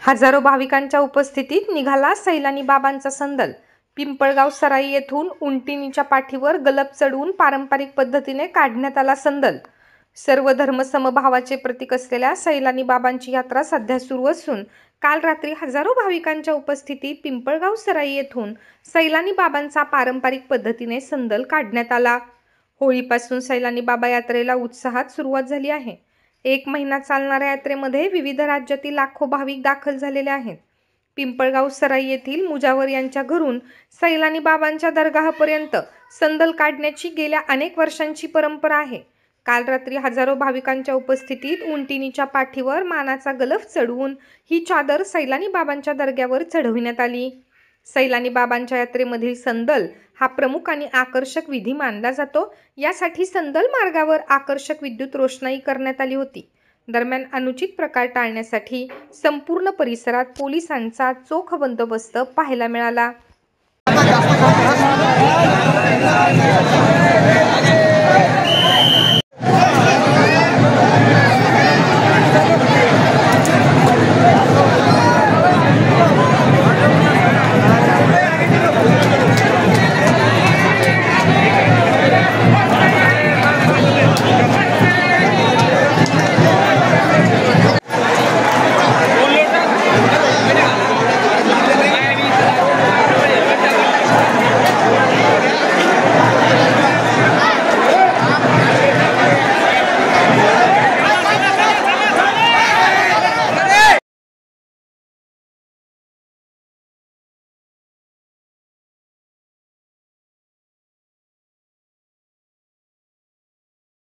हजारो भाविकांच्या उपस्थितीत निघाला सैलानी बाबांचा संदल। पिंपळगाव सराई येथून उंटिनीच्या पाठीवर गलप चढवून पारंपरिक पद्धतीने काढण्यात आला संदल। सर्व धर्म समभावाचे प्रतीक असलेल्या सैलानी बाबांची यात्रा सध्या सुरू असून काल रात्री हजारो भाविकांच्या उपस्थितीत पिंपळगाव सराई येथून सैलानी बाबांचा पारंपरिक पद्धतीने संदल काढण्यात आला। होळीपासून सैलानी बाबा यात्रेला उत्साहात सुरुवात झाली आहे। 1 महिना चालणाऱ्या यात्रेमध्ये विविध राज्यातील लाखो भाविक दाखल झालेले आहेत। पिंपळगाव सराई येथील मुजावर यांच्या घरून सैलानी बाबांच्या दरगाहपर्यंत संदल काढण्याची गेल्या अनेक वर्षांची परंपरा आहे। काल रात्री हजारो भाविकांच्या उपस्थितीत उंटिनीच्या पाठीवर मानाचा गलफ चढवून ही चादर सैलानी बाबांच्या दर्ग्यावर चढविण्यात आली। सैलानी बाबांच्या यात्रेमधील संदल हा प्रमुख आणि आकर्षक विधी मानला जातो। यासाठी संदल मार्गावर आकर्षक विद्युत रोषणाई करण्यात आली होती। दरम्यान अनुचित प्रकार टाळण्यासाठी संपूर्ण परिसरात पोलिसांचा चोख बंदोबस्त पाहायला मिळाला।